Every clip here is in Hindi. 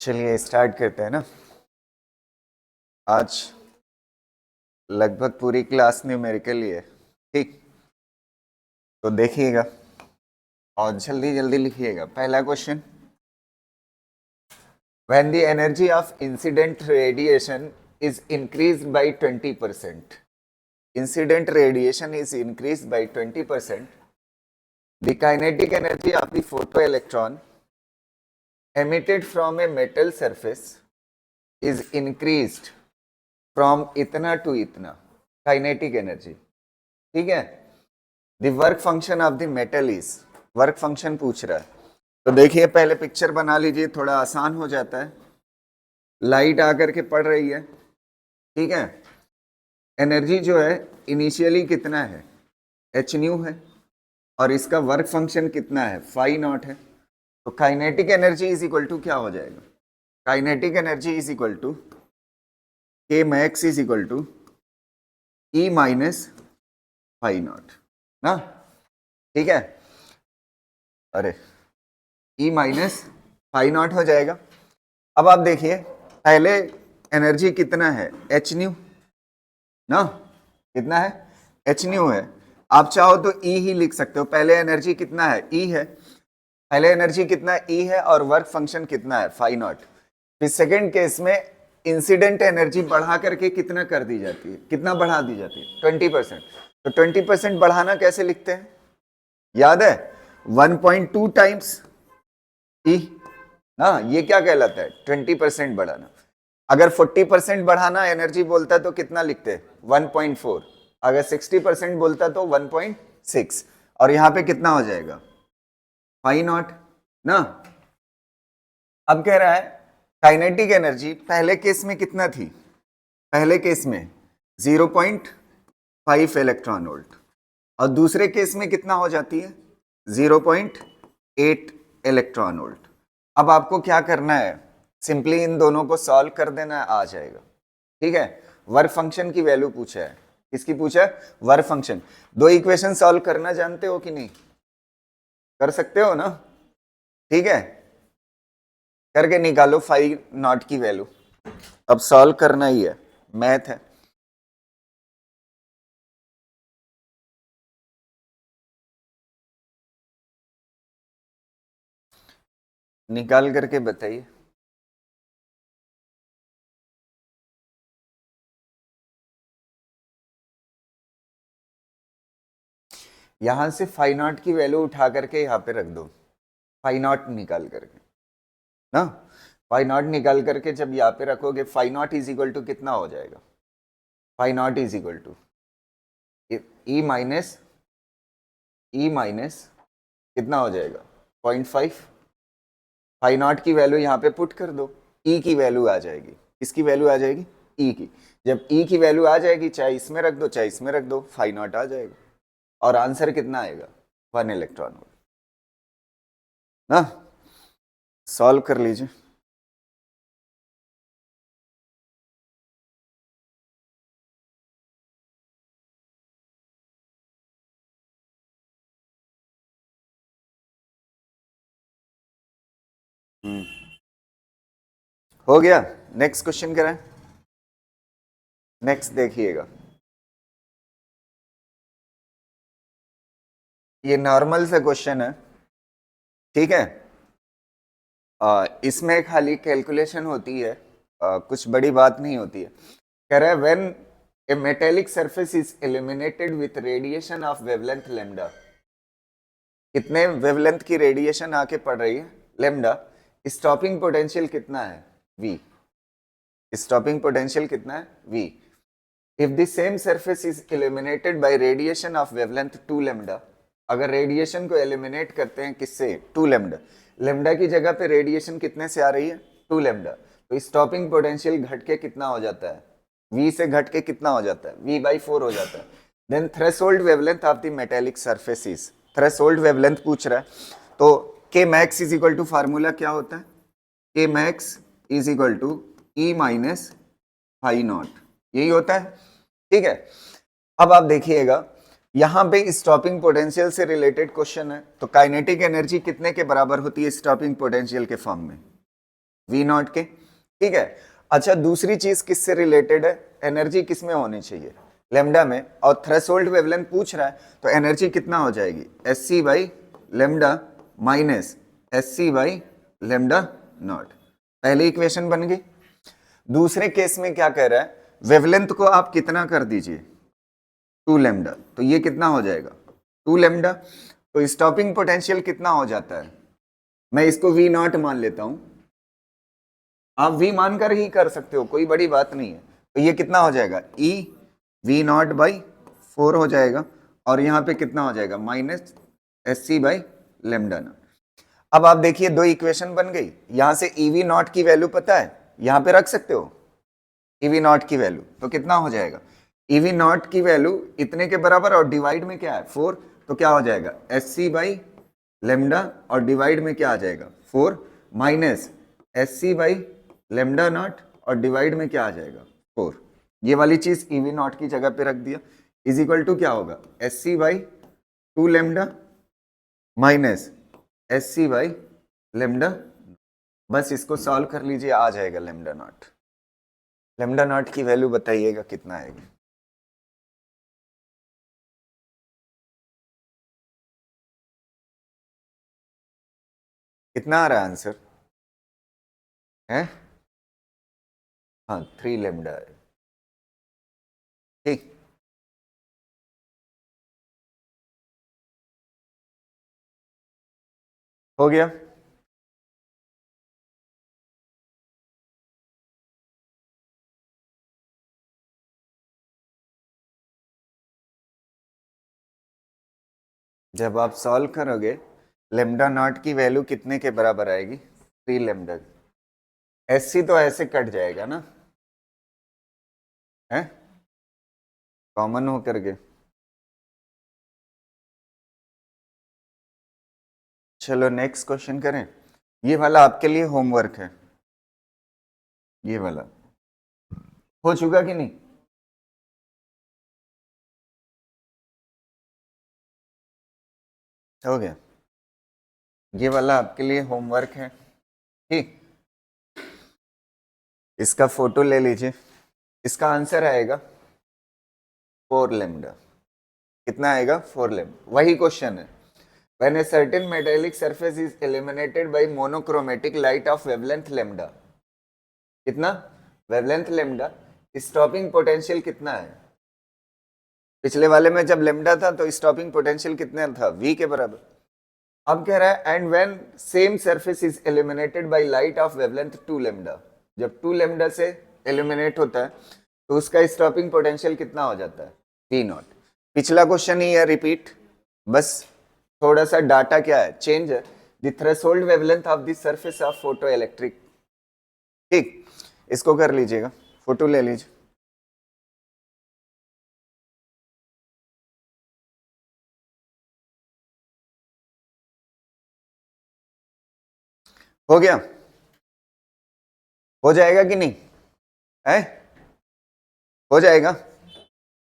चलिए स्टार्ट करते हैं ना। आज लगभग पूरी क्लास न्यूमेरिकल ही है, ठीक। तो देखिएगा और जल्दी जल्दी लिखिएगा। पहला question, when the energy of incident radiation is increased by 20%, incident radiation is increased by 20%, the kinetic energy of the photo electron emitted from a metal surface is increased from इतना टू इतना, काइनेटिक एनर्जी, ठीक है। The work function of the metal is, work function पूछ रहा है। तो देखिए पहले पिक्चर बना लीजिए, थोड़ा आसान हो जाता है। लाइट आकर के पड़ रही है, ठीक है। एनर्जी जो है इनिशियली कितना है, एच न्यू है, और इसका वर्क फंक्शन कितना है, फाई नॉट है। तो kinetic energy is equal to क्या हो जाएगा, kinetic energy is equal to K max is equal to E minus phi naught ना, ठीक है। अरे ई माइनस फाई नॉट हो जाएगा। अब आप देखिए पहले एनर्जी कितना है, एच न्यू ना, कितना है, एच न्यू है। आप चाहो तो ई ही लिख सकते हो। पहले एनर्जी कितना है, ई है, पहले एनर्जी कितना ई है और वर्क फंक्शन कितना है, फाई नॉट। फिर सेकेंड केस में इंसिडेंट एनर्जी बढ़ा करके कितना कर दी जाती है, कितना बढ़ा दी जाती है, 20%। तो 20% बढ़ाना कैसे लिखते हैं, याद है, 1.2 टाइम्स ई ना, ये क्या कहलाता है, 20% बढ़ाना। अगर 40% बढ़ाना एनर्जी बोलता तो कितना लिखते हैं, 1.4। अगर 60% बोलता तो 1.6, और यहां पे कितना हो जाएगा, फाई नॉट ना। अब कह रहा है काइनेटिक एनर्जी पहले केस में कितना थी, पहले केस में 0.5 इलेक्ट्रॉन वोल्ट, और दूसरे केस में कितना हो जाती है, 0.8 इलेक्ट्रॉन वोल्ट। अब आपको क्या करना है, सिंपली इन दोनों को सॉल्व कर देना है, आ जाएगा, ठीक है। वर्क फंक्शन की वैल्यू पूछा है, किसकी पूछा है, वर्क फंक्शन। दो इक्वेशन सॉल्व करना जानते हो कि नहीं, कर सकते हो ना, ठीक है। करके निकालो फाई नॉट की वैल्यू। अब सॉल्व करना ही है, मैथ है। निकाल करके बताइए। यहां से फाई नॉट की वैल्यू उठा करके यहां पे रख दो, फाई नॉट निकाल करके ना, फाई नॉट निकाल करके जब यहाँ पे रखोगे, phi naught is equal to कितना हो जाएगा, phi naught is equal to E minus कितना हो जाएगा, 0.5। फाई नॉट की वैल्यू यहाँ पे पुट कर दो, ई की वैल्यू आ जाएगी, इसकी वैल्यू आ जाएगी ई की। जब ई की वैल्यू आ जाएगी, चाहे इसमें रख दो चाहे इसमें रख दो, फाई नॉट आ जाएगा, और आंसर कितना आएगा, 1 इलेक्ट्रॉन वोल्ट ना। सॉल्व कर लीजिए। हो गया, नेक्स्ट क्वेश्चन कराएं। नेक्स्ट देखिएगा, ये नॉर्मल से क्वेश्चन है, ठीक है। इसमें खाली कैलकुलेशन होती है, कुछ बड़ी बात नहीं होती है। कह रहा है when A metallic surface is illuminated with radiation of wavelength lambda, कितने वेवलेंथ की रेडिएशन आके पड़ रही है, लेमडा। स्टॉपिंग पोटेंशियल कितना है, V। स्टॉपिंग पोटेंशियल कितना है, V। If the same surface is illuminated by radiation of wavelength 2 lambda, अगर रेडिएशन को एलिमिनेट करते हैं किससे, 2 लेमडा, लेमडा की जगह पे रेडिएशन कितने से आ रही है, 2 लेमडा, तो स्टॉपिंग पोटेंशियल घट के कितना हो जाता है, V से घट के कितना हो जाता है, V/4 हो जाता है। Then threshold wavelength of the metallic surface is, threshold wavelength पूछ रहा है, तो K max is equal to formula क्या होता है, K max is equal to E minus phi naught, यही होता है, ठीक है। अब आप देखिएगा यहां पे स्टॉपिंग पोटेंशियल से रिलेटेड क्वेश्चन है, तो काइनेटिक एनर्जी कितने के बराबर होती है स्टॉपिंग पोटेंशियल के फॉर्म में, वी नॉट के, ठीक है। अच्छा दूसरी चीज किससे रिलेटेड है, एनर्जी किस में होनी चाहिए, लेमडा में, और थ्रेशोल्ड वेवलेंथ पूछ रहा है तो एनर्जी कितना हो जाएगी, S C by lambda minus S C by lambda naught. पहली इक्वेशन बन गई। दूसरे केस में क्या कह रहा है, वेवलेंथ को आप कितना कर दीजिए 2 लेमडा, तो ये कितना हो जाएगा 2 लेमडा, तो स्टॉपिंग पोटेंशियल कितना हो जाता है, मैं इसको वी नॉट मान लेता हूं, आप वी मानकर ही कर सकते हो, कोई बड़ी बात नहीं है। तो ये कितना हो जाएगा ई वी नॉट बाई 4 हो जाएगा, और यहाँ पे कितना हो जाएगा minus S C by lambda naught. अब आप देखिए दो इक्वेशन बन गई, यहां से ईवी नॉट की वैल्यू पता है, यहां पे रख सकते हो ईवी नॉट की वैल्यू, तो कितना हो जाएगा ईवी नॉट की वैल्यू इतने के बराबर, और डिवाइड में क्या है 4, तो क्या हो जाएगा एस सी बाई लेमडा, और डिवाइड में क्या आ जाएगा 4 minus S C by lambda naught, और डिवाइड में क्या आ जाएगा 4। ये वाली चीज ईवी नॉट की जगह पे रख दिया, इज इक्वल टू क्या होगा S C by 2 lambda minus S C by lambda. बस इसको सॉल्व कर लीजिए, आ जाएगा लेमडा नॉट। लेमडा नॉट की वैल्यू बताइएगा कितना आएगी, कितना आ रहा है आंसर है, हाँ 3 लेमडा है, ठीक। हो गया। जब आप सॉल्व करोगे लेमडा नॉट की वैल्यू कितने के बराबर आएगी 3 लेमडा, एस सी तो ऐसे कट जाएगा ना, है कॉमन हो करके। चलो नेक्स्ट क्वेश्चन करें, ये वाला आपके लिए होमवर्क है, ये वाला हो चुका कि नहीं, हो गया, ये वाला आपके लिए होमवर्क है, ठीक। इसका फोटो ले लीजिए, इसका आंसर आएगा 4 लेमडा, कितना आएगा 4 लेमडा, वही क्वेश्चन है। When a certain metallic surface is illuminated by monochromatic light of wavelength lambda, कितना wavelength lambda, स्टॉपिंग पोटेंशियल कितना है, पिछले वाले में जब लेमडा था तो स्टॉपिंग पोटेंशियल कितना था v के बराबर। अब कह रहा है and when same surface is illuminated by light of wavelength 2 lambda, जब 2 लेमडा से इल्यूमिनेट होता है तो उसका स्टॉपिंग पोटेंशियल कितना हो जाता है v नॉट। पिछला क्वेश्चन ही है रिपीट, बस थोड़ा सा डाटा क्या है चेंज है, the threshold wavelength of the surface of photo electric, ठीक। इसको कर लीजिएगा, फोटो ले लीजिए, हो गया, हो जाएगा कि नहीं है, हो जाएगा,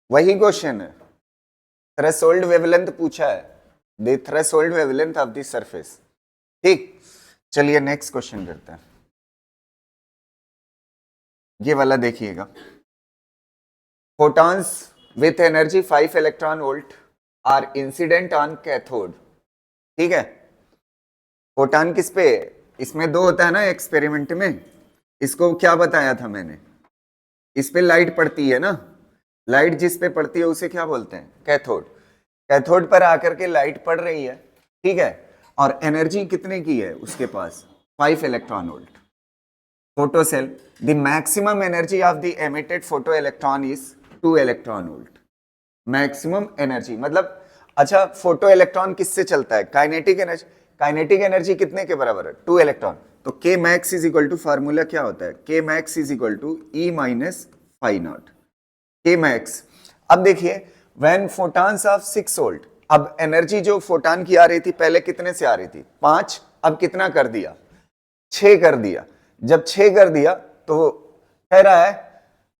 वही क्वेश्चन है, थ्रेशोल्ड वेवलेंथ पूछा है, the threshold wavelength of the surface, ठीक। चलिए नेक्स्ट क्वेश्चन करते हैं, ये वाला देखिएगा, photons with energy 5 electron volt are incident on cathode, ठीक है। फोटॉन किस पे, इसमें दो होता है ना एक्सपेरिमेंट में, इसको क्या बताया था मैंने, इस पे लाइट पड़ती है ना, लाइट जिस पे पड़ती है उसे क्या बोलते हैं कैथोड, कैथोड पर आकर के लाइट पड़ रही है, ठीक है, और एनर्जी कितने की है उसके पास 5 electron volt. Photo cell, the maximum energy of the emitted photoelectron is 2 electron volt, maximum energy मतलब, अच्छा फोटो इलेक्ट्रॉन किससे चलता है काइनेटिक एनर्जी, काइनेटिक एनर्जी कितने के बराबर है 2 इलेक्ट्रॉन, तो K max is equal to formula क्या होता है K max is equal to E minus phi naught, K max. अब देखिए व्हेन फोटॉन्स ऑफ 6 वोल्ट, अब एनर्जी जो फोटॉन की आ रही थी पहले कितने से आ रही थी 5, अब कितना कर दिया 6 कर दिया, जब 6 कर दिया तो कह रहा है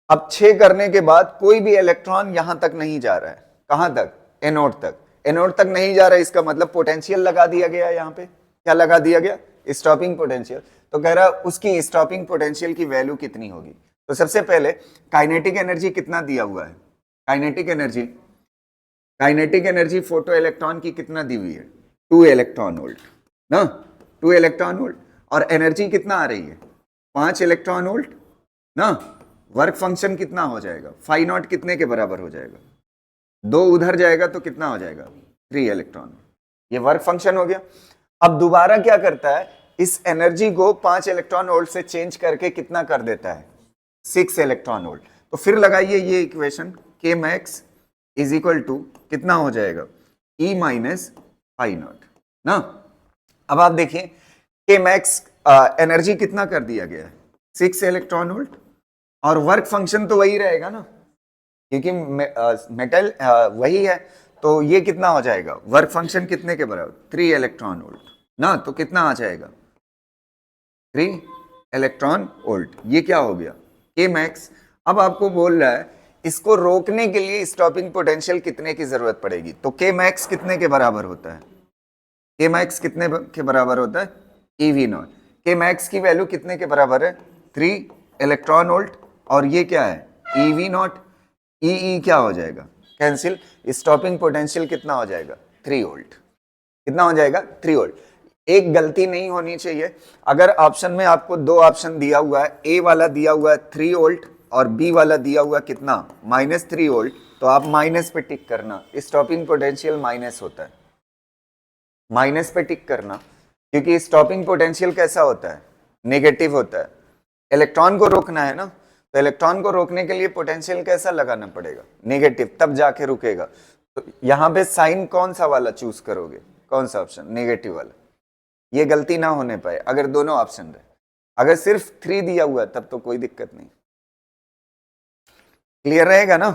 अब 6 करने के बाद कोई भी इलेक्ट्रॉन यहां तक नहीं जा रहा है, कहां तक एनोड तक, एनोड तक नहीं जा रहा है, इसका मतलब पोटेंशियल लगा दिया गया, यहां पे क्या लगा दिया गया स्टॉपिंग पोटेंशियल, तो कह रहा उसकी स्टॉपिंग पोटेंशियल की वैल्यू कितनी होगी। तो सबसे पहले काइनेटिक एनर्जी कितना दिया हुआ है, काइनेटिक एनर्जी फोटो इलेक्ट्रॉन की कितना दी हुई है, 2 इलेक्ट्रॉन वोल्ट ना, 2 इलेक्ट्रॉन वोल्ट, और एनर्जी कितना आ रही है 5 इलेक्ट्रॉन वोल्ट ना। वर्क फंक्शन कितना हो जाएगा, फाई नॉट कितने के बराबर हो जाएगा, 2 उधर जाएगा तो कितना हो जाएगा 3 इलेक्ट्रॉन, ये वर्क फंक्शन हो गया। अब दोबारा क्या करता है, इस एनर्जी को 5 इलेक्ट्रॉन वोल्ट से चेंज करके कितना कर देता है 6 इलेक्ट्रॉन वोल्ट। तो फिर लगाइए ये इक्वेशन, के मैक्स इज इक्वल टू कितना हो जाएगा E माइनस फाई नॉट ना। अब आप देखिए के मैक्स एनर्जी कितना कर दिया गया है 6 इलेक्ट्रॉन वोल्ट, और वर्क फंक्शन तो वही रहेगा ना, क्योंकि मेटल वही है, तो ये कितना हो जाएगा वर्क फंक्शन कितने के बराबर 3 इलेक्ट्रॉन वोल्ट ना। तो कितना आ जाएगा 3 इलेक्ट्रॉन वोल्ट, ये क्या हो गया के मैक्स। अब आपको बोल रहा है इसको रोकने के लिए स्टॉपिंग पोटेंशियल कितने की जरूरत पड़ेगी, तो के मैक्स कितने के बराबर होता है, के मैक्स कितने के बराबर होता है EV नॉट। के मैक्स की वैल्यू कितने के बराबर है 3 इलेक्ट्रॉन वोल्ट, और ये क्या है EV नॉट, EE क्या हो जाएगा कैंसिल, स्टॉपिंग पोटेंशियल कितना हो जाएगा 3 वोल्ट, कितना हो जाएगा 3 वोल्ट। एक गलती नहीं होनी चाहिए, अगर ऑप्शन में आपको 2 ऑप्शन दिया हुआ है, ए वाला दिया हुआ है 3 वोल्ट और बी वाला दिया हुआ कितना -3 वोल्ट, तो आप माइनस पे टिक करना, स्टॉपिंग पोटेंशियल माइनस होता है, माइनस पे टिक करना, क्योंकि स्टॉपिंग पोटेंशियल कैसा होता है नेगेटिव होता है। इलेक्ट्रॉन को रोकना है ना, तो इलेक्ट्रॉन को रोकने के लिए पोटेंशियल कैसा लगाना पड़ेगा नेगेटिव, तब जाके रुकेगा। तो यहाँ पे साइन कौन सा वाला चूज करोगे, कौन सा ऑप्शन नेगेटिव वाला, ये गलती ना होने पाए अगर दोनों ऑप्शन रहे। अगर सिर्फ 3 दिया हुआ है तब तो कोई दिक्कत नहीं, क्लियर रहेगा ना।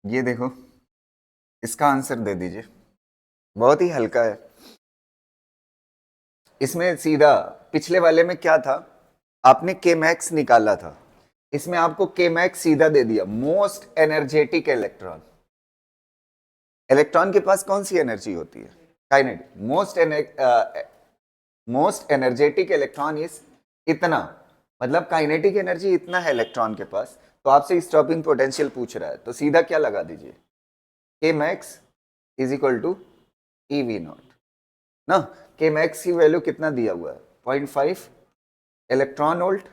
ये देखो इसका आंसर दे दीजिए, बहुत ही हल्का है। इसमें सीधा पिछले वाले में क्या था, आपने के मैक्स निकाला था, इसमें आपको के मैक्स सीधा दे दिया, मोस्ट एनर्जेटिक इलेक्ट्रॉन। इलेक्ट्रॉन के पास कौन सी एनर्जी होती है kinetic, most energetic electron is इतना, मतलब काइनेटिक एनर्जी इतना है इलेक्ट्रॉन के पास, तो आपसे स्टॉपिंग पोटेंशियल पूछ रहा है, तो सीधा क्या लगा दीजिए K max is equal to EV naught ना। के मैक्स की वैल्यू कितना दिया हुआ है 0.5 electron volt,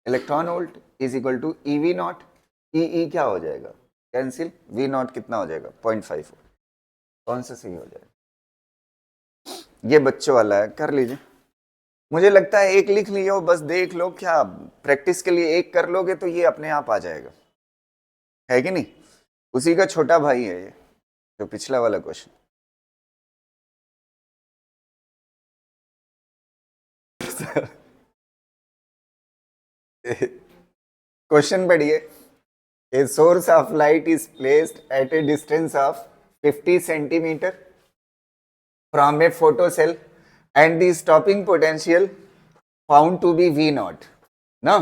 electron volt is equal to EV naught, EE क्या हो जाएगा कैंसिल, V नॉट कितना हो जाएगा 0.5, कौन सा सही हो जाएगा। ये बच्चों वाला है, कर लीजिए। मुझे लगता है एक लिख लियो, बस देख लो, क्या प्रैक्टिस के लिए एक कर लोगे तो ये अपने आप आ जाएगा, है कि नहीं। उसी का छोटा भाई है ये, जो पिछला वाला क्वेश्चन। क्वेश्चन पढ़िए, a source of light is placed at a distance of 50 centimetre from a photocell and the stopping potential found to be V naught. Now,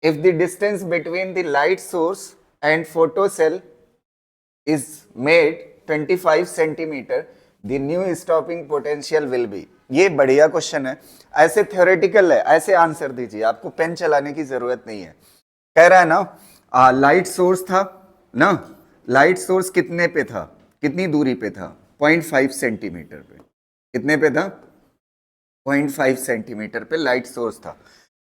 if the distance between the light source and photocell is made 25 centimeter, the new stopping potential will be. ये बढ़िया क्वेश्चन है, ऐसे थ्योरेटिकल है, ऐसे आंसर दीजिए, आपको पेन चलाने की जरूरत नहीं है। कह रहा है ना लाइट सोर्स था ना, लाइट सोर्स कितने पे था, कितनी दूरी पे था 0.5 सेंटीमीटर पे, कितने पे था 0.5 सेंटीमीटर पे लाइट सोर्स था।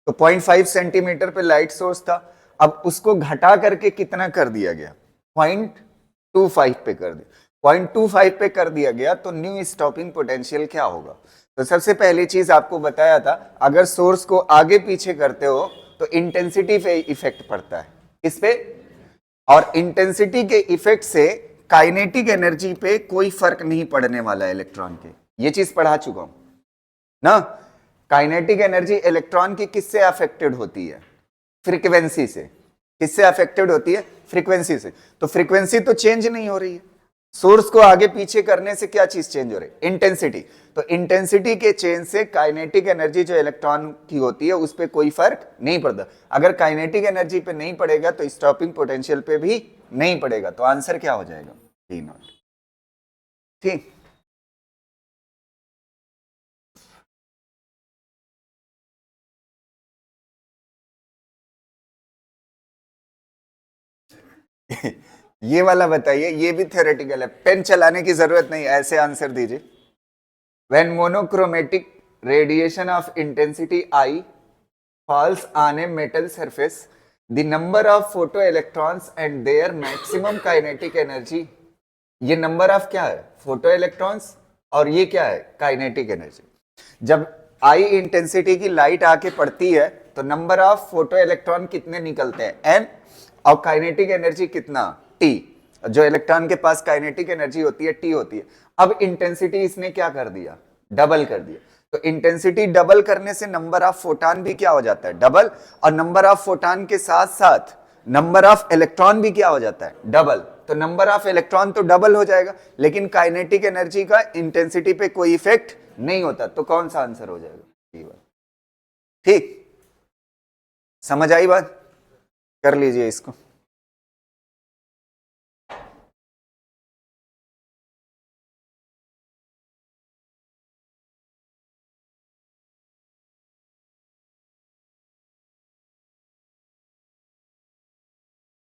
तो 0.5 सेंटीमीटर पे लाइट सोर्स था, अब उसको घटा करके कितना कर दिया गया 0.25 पे कर दिया, 0.25 पे कर दिया गया, तो न्यू स्टॉपिंग पोटेंशियल क्या होगा। तो सबसे पहली चीज आपको बताया था, अगर सोर्स को आगे पीछे करते हो तो इंटेंसिटी पे इफेक्ट पड़ता है, इस पे, और इंटेंसिटी के इफेक्ट से काइनेटिक एनर्जी पे कोई फर्क नहीं पड़ने वाला है इलेक्ट्रॉन के, ये चीज पढ़ा चुका हूं ना। काइनेटिक एनर्जी इलेक्ट्रॉन की किससे अफेक्टेड होती है, फ्रीक्वेंसी से। किससे अफेक्टेड होती है, फ्रीक्वेंसी से। तो फ्रीक्वेंसी तो चेंज नहीं हो रही है, सोर्स को आगे पीछे करने से क्या चीज चेंज हो रही है, इंटेंसिटी। तो इंटेंसिटी के चेंज से काइनेटिक एनर्जी जो इलेक्ट्रॉन की होती है उस पर कोई फर्क नहीं पड़ता। अगर काइनेटिक एनर्जी पे नहीं पड़ेगा तो स्टॉपिंग पोटेंशियल पे भी नहीं पड़ेगा। तो आंसर क्या हो जाएगा, T नॉट। ठीक, ये वाला बताइए, ये भी थ्योरेटिकल है, पेन चलाने की जरूरत नहीं, ऐसे आंसर दीजिए। When monochromatic radiation of intensity I falls on a metal surface, the number of photoelectrons and their maximum kinetic energy, ये नंबर ऑफ क्या है, फोटो इलेक्ट्रॉन्स, और ये क्या है, काइनेटिक एनर्जी। जब आई इंटेंसिटी की लाइट आके पड़ती है तो नंबर ऑफ फोटो इलेक्ट्रॉन कितने निकलते हैं, एन, और काइनेटिक एनर्जी कितना, टी। जो इलेक्ट्रॉन के पास काइनेटिक एनर्जी होती है टी होती है। अब इंटेंसिटी इसने क्या कर दिया, डबल कर दिया। तो इंटेंसिटी डबल करने से नंबर ऑफ फोटॉन भी क्या हो जाता है, डबल, और नंबर ऑफ फोटॉन के साथ साथ नंबर ऑफ इलेक्ट्रॉन भी क्या हो जाता है, डबल। तो नंबर ऑफ इलेक्ट्रॉन तो डबल हो जाएगा, लेकिन काइनेटिक एनर्जी का इंटेंसिटी पे कोई इफेक्ट नहीं होता। तो कौन सा आंसर हो जाएगा, ठीक, समझ आई बात, कर लीजिए इसको।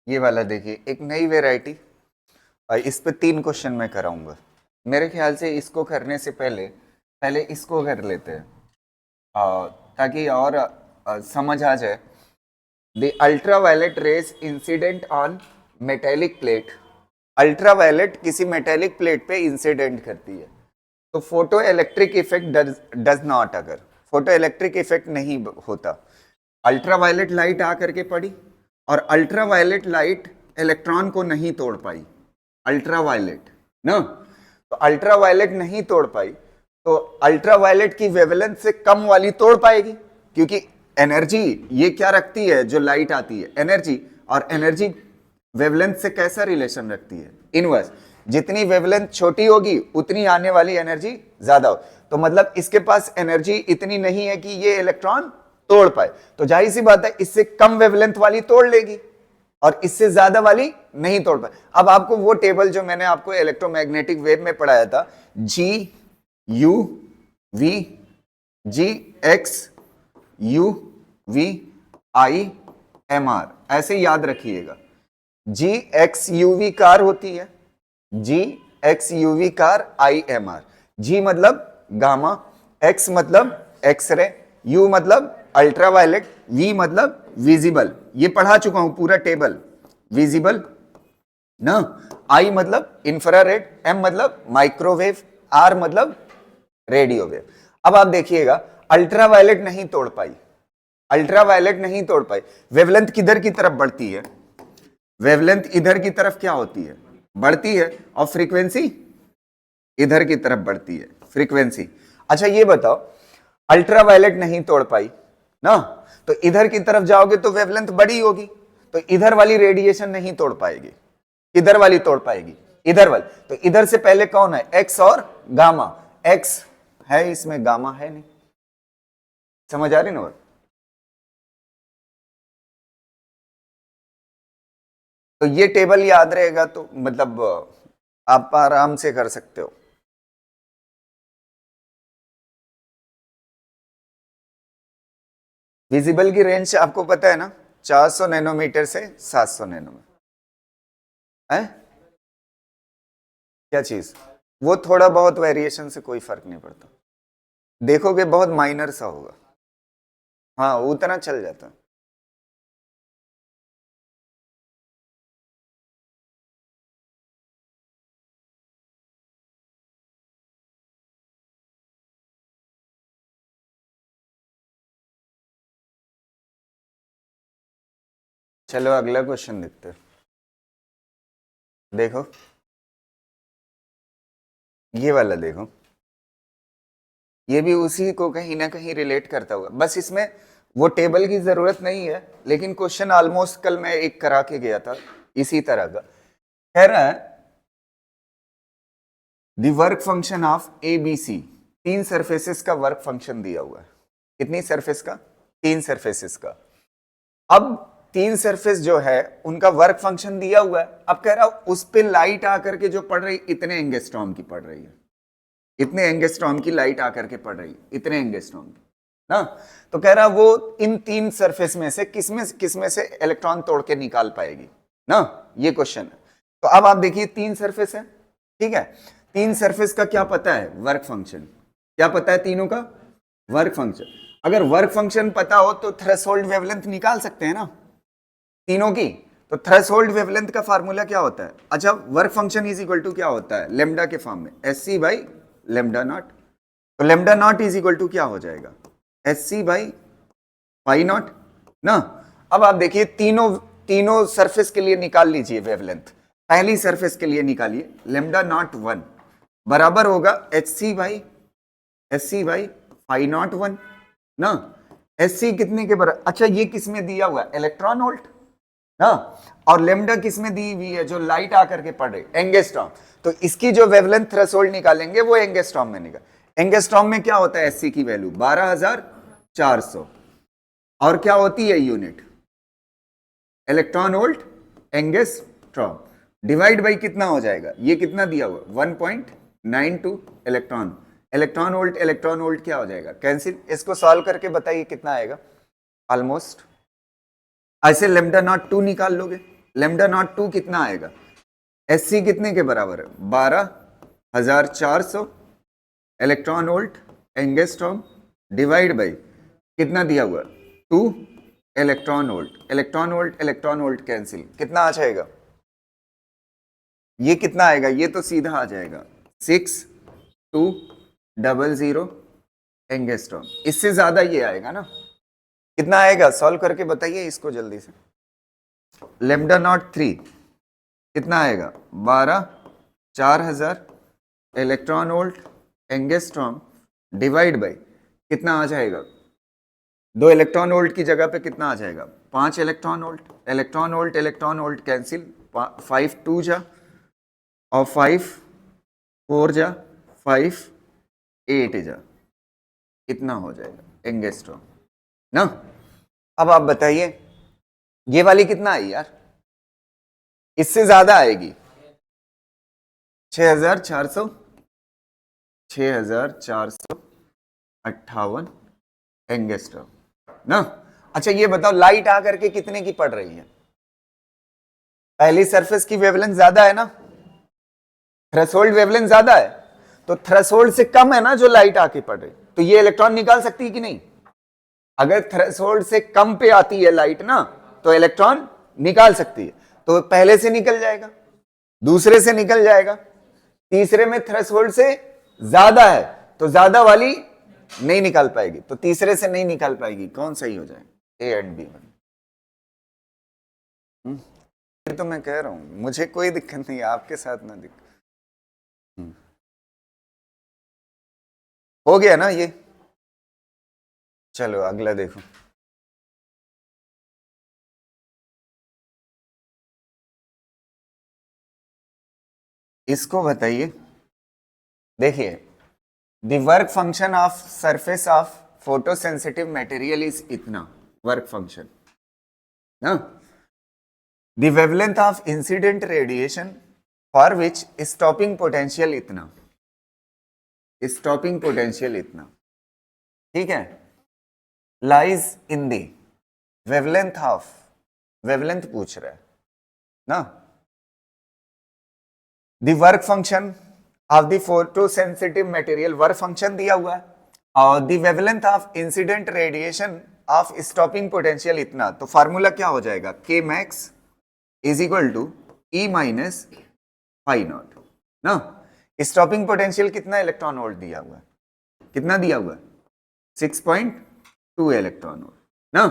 ये वाला देखिए, एक नई वेराइटी, और इस पे 3 क्वेश्चन मैं कराऊंगा। मेरे ख्याल से इसको करने से पहले इसको कर लेते हैं, ताकि और समझ आ जाए। The ultraviolet rays incident on metallic plate, ultraviolet किसी मेटेलिक प्लेट पे इंसिडेंट करती है, तो photo electric effect does not, अगर फोटो इलेक्ट्रिक इफेक्ट नहीं होता, अल्ट्रावायलेट लाइट आकर के पड़ी और अल्ट्रावायलेट लाइट इलेक्ट्रॉन को नहीं तोड़ पाई, अल्ट्रावायलेट ना, तो अल्ट्रावायलेट नहीं तोड़ पाई, तो अल्ट्रावायलेट की वेवलेंथ से कम वाली तोड़ पाएगी, क्योंकि एनर्जी ये क्या रखती है, जो लाइट आती है एनर्जी, और एनर्जी वेवलेंथ से कैसा रिलेशन रखती है, इनवर्स। जितनी वेवलेंथ छोटी होगी उतनी आने वाली एनर्जी ज्यादा हो। तो मतलब इसके पास एनर्जी इतनी नहीं है कि ये इलेक्ट्रॉन तोड़ पाए, तो जाहिर सी बात है इससे कम वेवलेंथ वाली तोड़ लेगी और इससे ज्यादा वाली नहीं तोड़ पाए। अब आपको वो टेबल जो मैंने आपको इलेक्ट्रोमैग्नेटिक वेव में पढ़ाया था, G U V G X U V I M R, ऐसे याद रखिएगा। G X U V car होती है, G X U V car I M R. G मतलब गामा, एक्स मतलब एक्सरे, यू मतलब अल्ट्रावायलेट, वी मतलब विजिबल, ये पढ़ा चुका हूं पूरा टेबल, विजिबल ना, आई मतलब इंफ्रारेड, एम मतलब माइक्रोवेव, आर मतलब रेडियो वेव। अब आप देखिएगा, अल्ट्रावायलेट नहीं तोड़ पाई, अल्ट्रावायलेट नहीं तोड़ पाई, वेवलेंथ किधर की तरफ बढ़ती है, वेवलेंथ इधर की तरफ क्या होती है, बढ़ती है, और फ्रीक्वेंसी इधर की तरफ बढ़ती है, फ्रीक्वेंसी। अच्छा ये बताओ, अल्ट्रावायलेट नहीं तोड़ पाई ना, तो इधर की तरफ जाओगे तो वेवलेंथ बड़ी होगी, तो इधर वाली रेडिएशन नहीं तोड़ पाएगी, इधर वाली तोड़ पाएगी, इधर वाली। तो इधर से पहले कौन है, एक्स और गामा, एक्स है इसमें, गामा है नहीं, समझ आ रही ना। तो ये टेबल याद रहेगा तो मतलब आप आराम से कर सकते हो। विजिबल की रेंज आपको पता है ना, 400 नैनोमीटर से 700 नैनोमीटर है, क्या चीज, वो थोड़ा बहुत वेरिएशन से कोई फर्क नहीं पड़ता, देखोगे बहुत माइनर सा होगा, हाँ उतना चल जाता है। चलो अगला क्वेश्चन देखते हैं। देखो ये वाला देखो, ये भी उसी को कहीं ना कहीं रिलेट करता हुआ, बस इसमें वो टेबल की जरूरत नहीं है, लेकिन क्वेश्चन ऑलमोस्ट कल मैं एक करा के गया था इसी तरह का। कह रहा है the work function of A B C, 3 surfaces का वर्क फंक्शन दिया हुआ है, कितनी सरफेस का, 3 सरफेसेस का। अब तीन सरफेस जो है उनका वर्क फंक्शन दिया हुआ है। अब कह रहा हूं उस पे लाइट आकर के जो पड़ रही इतने एंगस्ट्रॉम की पड़ रही है, इतने एंगस्ट्रॉम की लाइट आकर के पड़ रही है, इतने एंगस्ट्रॉम की ना। तो कह रहा वो इन तीन सरफेस में से किसमें से इलेक्ट्रॉन तोड़ के निकाल पाएगी ना, ये क्वेश्चन है। तो अब आप देखिए तीन सरफेस है, ठीक है, तीन सरफेस का क्या पता है, वर्क फंक्शन, क्या पता है तीनों का वर्क फंक्शन। अगर वर्क फंक्शन पता हो तो थ्रेशोल्ड वेवलेंथ निकाल सकते हैं ना तीनों की। तो थ्रेशोल्ड वेवलेंथ का फार्मूला क्या होता है, अच्छा work function is equal to क्या होता है, लेमडा के फॉर्म में एस बाई लेमडा नॉट। तो lambda naught is equal to क्या हो जाएगा, एस बाई पाई नॉट ना। अब आप देखिए तीनों सरफेस के लिए निकाल लीजिए वेवलेंथ। पहली सरफेस के लिए निकालिए, लेमडा नॉट 1 बराबर होगा S C by pi naught 1 ना। एस सी कितने के बराबर, अच्छा ये किसमें दिया हुआ है, इलेक्ट्रॉन वोल्ट ना, और लेमडा किसमें दी हुई है, जो लाइट आकर के पड़ रही, एंगस्ट्रॉम। तो इसकी जो वेवलेंथ थ्रेशोल्ड निकालेंगे वो एंगस्ट्रॉम में निकाल। एंगस्ट्रॉम में क्या होता है, एस सी की वैल्यू 12400, और क्या होती है unit, electron volt angstrom, divide by कितना हो जाएगा, ये कितना दिया हुआ 1.92 इलेक्ट्रॉन वोल्ट क्या हो जाएगा, कैंसिल। इसको सॉल्व करके बताइए कितना आएगा, ऑलमोस्ट ऐसे लेमडा नॉट 2 निकाल लोगे, लेमडा नॉट 2 कितना आएगा, एस सी कितने के बराबर है 12400 electron volt angstrom divide by कितना दिया हुआ 2 इलेक्ट्रॉन वोल्ट कैंसिल, कितना आ जाएगा, ये कितना आएगा, ये तो सीधा आ जाएगा 6200 एंगस्ट्रॉम। इससे ज्यादा ये आएगा ना, कितना आएगा, सॉल्व करके बताइए इसको जल्दी से। लेमडा नॉट 3 कितना आएगा 12400 electron volt angstrom divide by कितना आ जाएगा, 2 इलेक्ट्रॉन वोल्ट की जगह पे कितना आ जाएगा 5 इलेक्ट्रॉन वोल्ट कैंसिल, 5 2 जा और 5 4 जा 5 8 जा, कितना हो जाएगा एंगस्ट्रॉम ना। अब आप बताइए ये वाली कितना आई यार, इससे ज्यादा आएगी 6458 एंगस्ट्रॉम ना। अच्छा ये बताओ लाइट आकर के कितने की पड़ रही है, पहली सरफेस की वेवलेंथ ज्यादा है ना, थ्रेशोल्ड वेवलेंथ ज्यादा है, तो थ्रेशोल्ड से कम है ना जो लाइट आके पड़ रही, तो ये इलेक्ट्रॉन निकाल सकती है कि नहीं। अगर थ्रेशोल्ड से कम पे आती है लाइट ना तो इलेक्ट्रॉन निकाल सकती है, तो पहले से निकल जाएगा, दूसरे से निकल जाएगा, तीसरे में थ्रेशोल्ड से ज्यादा है तो ज्यादा वाली नहीं निकाल पाएगी, तो तीसरे से नहीं निकाल पाएगी, कौन सही हो जाएगा, ए एंड बी। ये तो मैं कह रहा हूं मुझे कोई दिक्कत नहीं है, आपके साथ ना दिक्कत। हो गया ना ये, चलो अगला देखो। इसको बताइए, देखिए the work function of surface of photosensitive material is इतना, वर्क फंक्शन ना, the wavelength of incident radiation for which stopping potential इतना, स्टॉपिंग पोटेंशियल इतना, ठीक है, lies in the wavelength of, wavelength पूछ रहा है ना, the work function of the photosensitive material, work function दिया हुआ है, और the wavelength of incident radiation of stopping potential इतना, तो फार्मूला क्या हो जाएगा, के max is equal to E minus pi naught ना। स्टॉपिंग पोटेंशियल कितना इलेक्ट्रॉन वोल्ट दिया हुआ है, कितना दिया हुआ है 6.2 इलेक्ट्रॉन वोल्ट ना,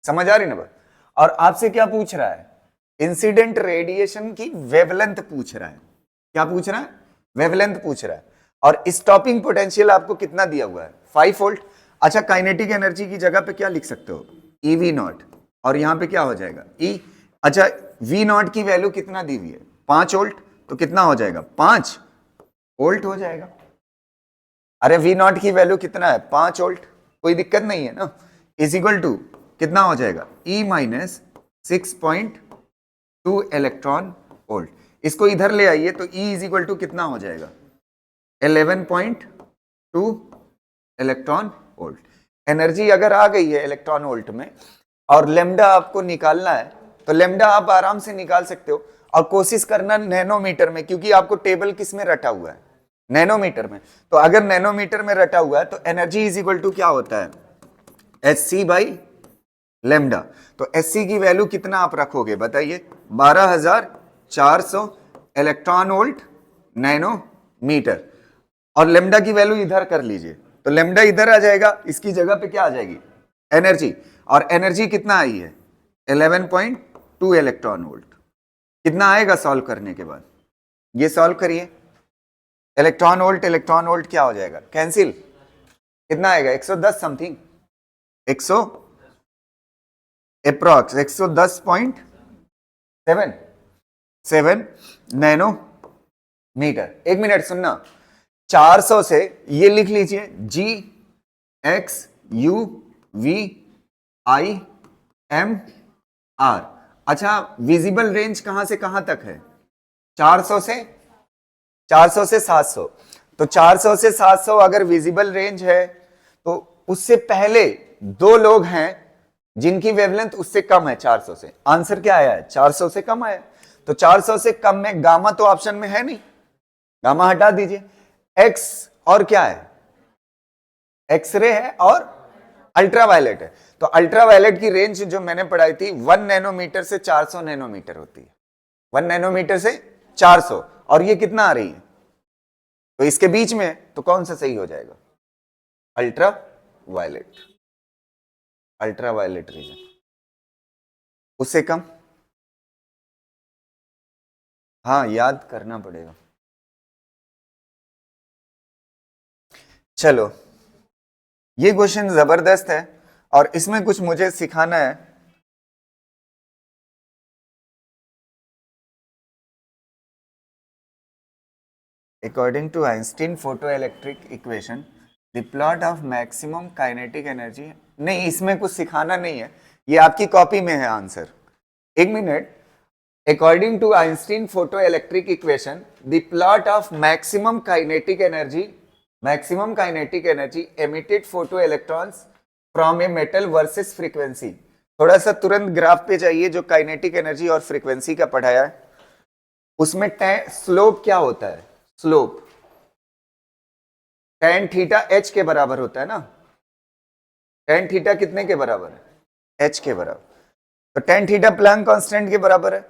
समझ आ रही ना बात। और आपसे क्या पूछ रहा है, इंसिडेंट रेडिएशन की वेवलेंथ पूछ रहा है, क्या पूछ रहा है, वेवलेंथ पूछ रहा है, और स्टॉपिंग पोटेंशियल आपको कितना दिया हुआ है 5 वोल्ट। अच्छा काइनेटिक एनर्जी की जगह पे क्या लिख सकते हो, ई वी नॉट, और यहां पे क्या हो जाएगा ई, अच्छा वी नॉट की वैल्यू कितना दी हुई है 5 वोल्ट, तो कितना हो जाएगा 5 वोल्ट हो जाएगा। अरे वी नॉट की वैल्यू कितना है 5 वोल्ट, कोई दिक्कत नहीं है ना, इज इक्वल टू कितना हो जाएगा ई माइनस 6.2 इलेक्ट्रॉन वोल्ट। इसको इधर ले आइए तो E इज इक्वल टू कितना हो जाएगा, 11.2 इलेक्ट्रॉन वोल्ट। एनर्जी अगर आ गई है इलेक्ट्रॉन वोल्ट में और लेमडा आपको निकालना है तो लेमडा आप आराम से निकाल सकते हो, और कोशिश करना नैनोमीटर में, क्योंकि आपको टेबल किस में रटा हुआ है, नैनोमीटर में। तो अगर नैनोमीटर में रटा हुआ है तो एनर्जी इज इक्वल टू क्या होता है, Hc बाई लेमडा। तो Hc की वैल्यू कितना आप रखोगे बताइए, 12,400 इलेक्ट्रॉन वोल्ट नैनोमीटर। और लेमडा की वैल्यू इधर कर लीजिए, तो लेमडा इधर आ जाएगा, इसकी जगह पे क्या आ जाएगी, एनर्जी। और एनर्जी कितना आई है, 11.2 इलेक्ट्रॉन वोल्ट। कितना आएगा सॉल्व करने के बाद, ये सॉल्व करिए। इलेक्ट्रॉन वोल्ट क्या हो जाएगा, कैंसिल। कितना आएगा, 110 समथिंग, 100 अप्रॉक्स 110.7 नैनो मीटर। एक मिनट सुनना, 400 से ये लिख लीजिए G X U V I M R। अच्छा, विजिबल रेंज कहां से कहां तक है, 400 से 700। तो 400 से 700 अगर विजिबल रेंज है तो उससे पहले दो लोग हैं जिनकी वेवलेंथ उससे कम है 400 से। आंसर क्या आया है, 400 से कम आया। तो 400 से कम में गामा तो ऑप्शन में है नहीं, गामा हटा दीजिए। एक्स और क्या है, एक्सरे है और अल्ट्रावायलेट है। तो अल्ट्रावायलेट की रेंज जो मैंने पढ़ाई थी 1 नैनोमीटर से 400 नैनोमीटर होती है, 1 नैनोमीटर से 400, और ये कितना आ रही है, तो इसके बीच में है, तो कौन सा सही हो जाएगा, अल्ट्रावायलेट, अल्ट्रावायलेट रीजन। उससे कम, हाँ याद करना पड़ेगा। चलो, ये क्वेश्चन जबरदस्त है और इसमें कुछ मुझे सिखाना है। According to Einstein photoelectric equation, the plot of maximum kinetic energy। नहीं, इसमें कुछ सिखाना नहीं है, ये आपकी कॉपी में है आंसर। एक minute. According to Einstein photoelectric equation, the plot of maximum kinetic energy emitted photoelectrons from a metal versus frequency। थोड़ा सा तुरंत ग्राफ पे जाइए जो काइनेटिक एनर्जी और फ्रीक्वेंसी का पढ़ाया है, उसमें स्लोप क्या होता है, स्लोप tan थीटा h के बराबर होता है ना, tan थीटा कितने के बराबर है, h के बराबर। तो tan थीटा प्लैंक कांस्टेंट के बराबर है,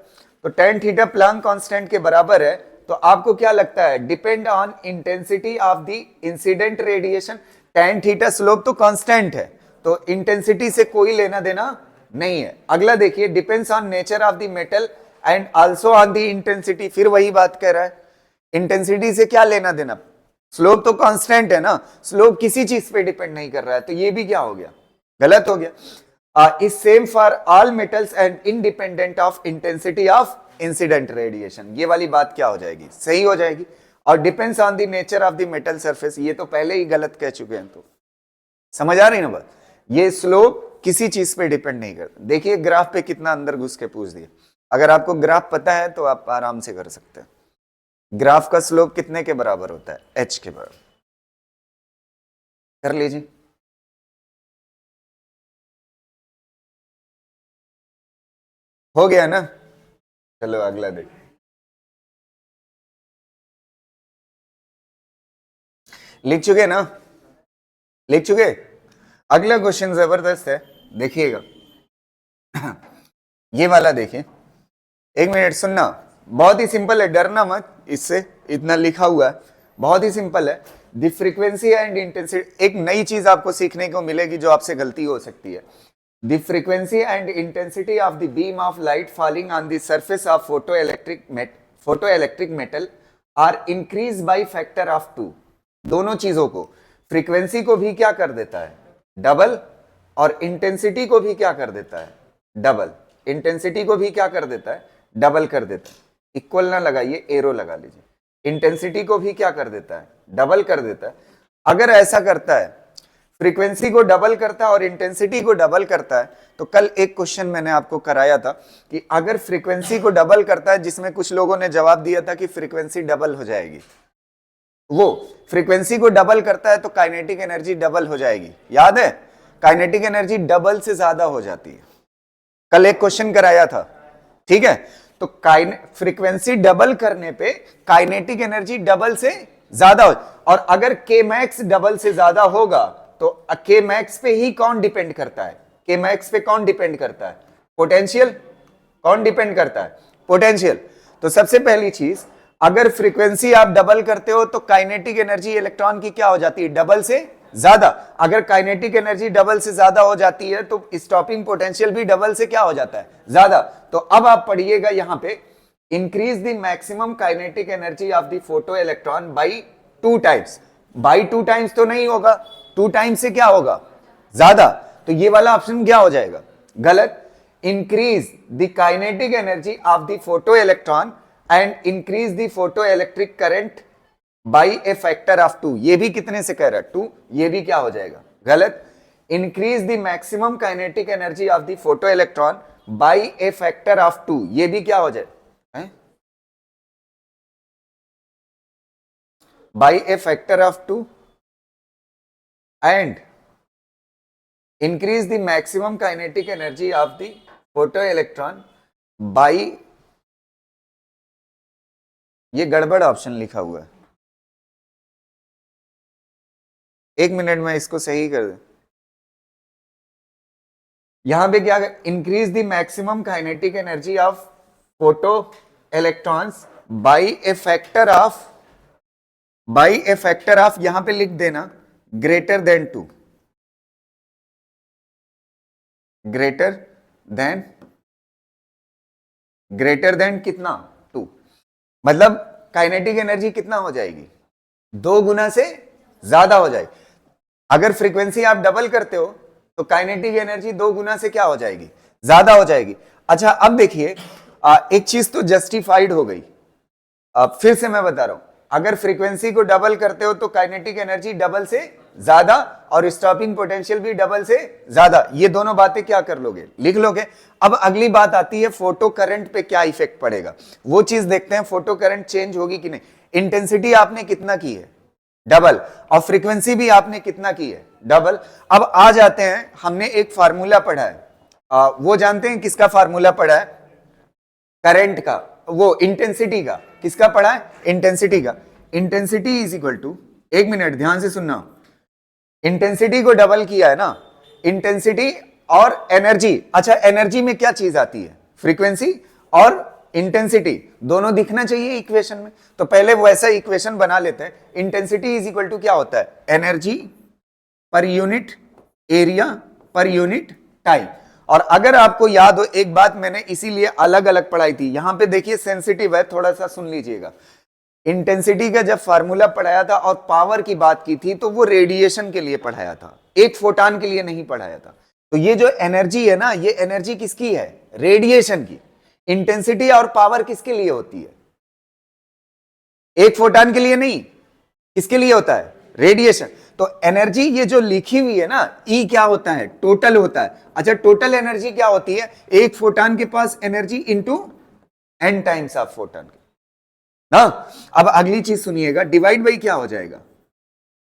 तो tan थीटा प्लैंक कांस्टेंट के बराबर है। तो आपको क्या लगता है, depend on intensity of the incident radiation. tan theta slope तो कांस्टेंट है, तो इंटेंसिटी से कोई लेना देना नहीं है। अगला देखिए, depends on nature of the metal and also on the intensity. फिर वही बात कह रहा है, इंटेंसिटी से क्या लेना देना, स्लोप तो कांस्टेंट है ना, स्लोप किसी चीज पे डिपेंड नहीं कर रहा है, तो ये भी क्या हो गया, गलत हो गया। Is same for all metals and independent of intensity of incident radiation. ये वाली बात क्या हो जाएगी, सही हो जाएगी। और depends on the nature of the metal surface, ये तो पहले ही गलत कह चुके हैं, तो समझ आ रही ना बात। ये स्लोप किसी चीज पे डिपेंड नहीं करता। देखिए ग्राफ पे कितना अंदर घुस के पूछ दिया। अगर आपको ग्राफ पता है तो आप आराम से कर सकते हैं। ग्राफ का स्लोप कितने के बराबर होता है, h के बराबर। कर लीजिए। हो गया ना, चलो अगला देखिए। लिख चुके ना, लिख चुके। अगला क्वेश्चन जबरदस्त है, देखिएगा। ये वाला देखिए, एक मिनट सुनना, बहुत ही सिंपल है, डरना मत इससे, इतना लिखा हुआ है, बहुत ही सिंपल है। द फ्रीक्वेंसी एंड इंटेंसिटी, एक नई चीज आपको सीखने को मिलेगी जो आपसे गलती हो सकती है। The frequency and intensity of the beam of light falling on the surface of photoelectric metal are increase by factor of 2। दोनों चीजों को, फ्रीक्वेंसी को भी क्या कर देता है, डबल, और इंटेंसिटी को भी क्या कर देता है, डबल। इंटेंसिटी को भी क्या कर देता है, डबल कर देता है। इक्वल ना लगाइए, एरो लगा लीजिए। इंटेंसिटी को भी क्या कर देता है, डबल कर देता है। अगर ऐसा करता है, फ्रीक्वेंसी को डबल करता है और इंटेंसिटी को डबल करता है, तो कल एक क्वेश्चन मैंने आपको कराया था कि अगर फ्रीक्वेंसी को डबल करता है, जिसमें कुछ लोगों ने जवाब दिया था कि फ्रीक्वेंसी डबल हो जाएगी, वो फ्रीक्वेंसी को डबल करता है तो काइनेटिक एनर्जी डबल हो जाएगी। याद है, काइनेटिक एनर्जी डबल से ज्यादा हो जाती है। कल एक क्वेश्चन कराया था, ठीक है। तो फ्रीक्वेंसी डबल करने पे काइनेटिक एनर्जी डबल से ज्यादा हो, और अगर के मैक्स डबल से ज्यादा होगा तो के मैक्स पे ही कौन डिपेंड करता है? के मैक्स पे कौन डिपेंड करता है? पोटेंशियल। कौन डिपेंड करता है? पोटेंशियल। तो सबसे पहली चीज, अगर फ्रीक्वेंसी आप डबल करते हो तो काइनेटिक एनर्जी इलेक्ट्रॉन की क्या हो जाती है? डबल से ज्यादा। अगर काइनेटिक एनर्जी डबल से ज्यादा हो जाती है तो स्टॉपिंग पोटेंशियल भी डबल से क्या हो जाता है? ज्यादा। तो अब आप पढ़िएगा यहां पे, increase the maximum kinetic energy of the photo electron by 2 times. By 2 times तो नहीं होगा, 2 टाइम्स से क्या होगा? ज्यादा। तो ये वाला ऑप्शन क्या हो जाएगा? गलत। Increase the kinetic energy of the photo electron and increase the photo electric current by A factor of 2। ये भी कितने से कह रहा है? 2। ये भी क्या हो जाएगा? गलत। Increase the maximum kinetic energy of the photo electron by A factor of 2। ये भी क्या हो जाए? By A factor of 2 and increase the maximum kinetic energy of the photo electron by, ये गड़बड़ ऑप्शन लिखा हुआ है, एक मिनट में इसको सही कर दे। यहां पे क्या, increase the maximum kinetic energy of photo electrons by A factor of, by A factor of, यहां पे लिख देना ग्रेटर देन 2। ग्रेटर देन कितना? 2। मतलब काइनेटिक एनर्जी कितना हो जाएगी? 2 गुना से ज्यादा हो जाएगी। अगर फ्रीक्वेंसी आप डबल करते हो तो काइनेटिक एनर्जी 2 गुना से क्या हो जाएगी? ज्यादा हो जाएगी। अच्छा अब देखिए, एक चीज तो जस्टिफाइड हो गई। फिर से मैं बता रहा हूं, अगर फ्रीक्वेंसी को डबल करते हो तो काइनेटिक एनर्जी डबल से ज्यादा और स्टॉपिंग पोटेंशियल भी डबल से ज्यादा। ये दोनों बातें क्या कर लोगे? लिख लोगे। अब अगली बात आती है फोटो करंट पे क्या इफेक्ट पड़ेगा, वो चीज देखते हैं। फोटो करंट चेंज होगी कि नहीं? इंटेंसिटी आपने कितना की है? डबल। और फ्रीक्वेंसी भी आपने कितना की है? डबल। अब आ जाते हैं, हमने एक फार्मूला पढ़ा है, वो जानते हैं किसका फार्मूला पढ़ा है? करंट का, वो इंटेंसिटी का। किसका पढ़ा है? इंटेंसिटी का। इंटेंसिटी इज इक्वल टू, एक मिनट ध्यान से सुनना, इंटेंसिटी को डबल किया है ना, इंटेंसिटी और एनर्जी। अच्छा एनर्जी में क्या चीज आती है? फ्रीक्वेंसी और इंटेंसिटी, दोनों दिखना चाहिए इक्वेशन में। तो पहले वैसा इक्वेशन बना लेते हैं। इंटेंसिटी इज इक्वल टू क्या होता है? Energy per unit area per unit time. और अगर आपको याद हो, एक बात मैंने इसीलिए अलग अलग पढ़ाई थी, यहां पे देखिए सेंसिटिव है, थोड़ा सा सुन लीजिएगा। इंटेंसिटी का जब फार्मूला पढ़ाया था और पावर की बात की थी तो वो रेडिएशन के लिए पढ़ाया था, एक फोटान के लिए नहीं पढ़ाया था। तो ये जो एनर्जी है ना, ये एनर्जी किसकी है? रेडिएशन की। इंटेंसिटी और पावर किसके लिए होती है? एक फोटान के लिए नहीं, किसके लिए होता है? रेडिएशन। तो एनर्जी ये जो लिखी हुई है ना, ई क्या होता है? टोटल होता है। अच्छा टोटल एनर्जी क्या होती है? एक फोटान के पास energy into N times of photon ना। अब अगली चीज सुनिएगा, डिवाइड बाई क्या हो जाएगा?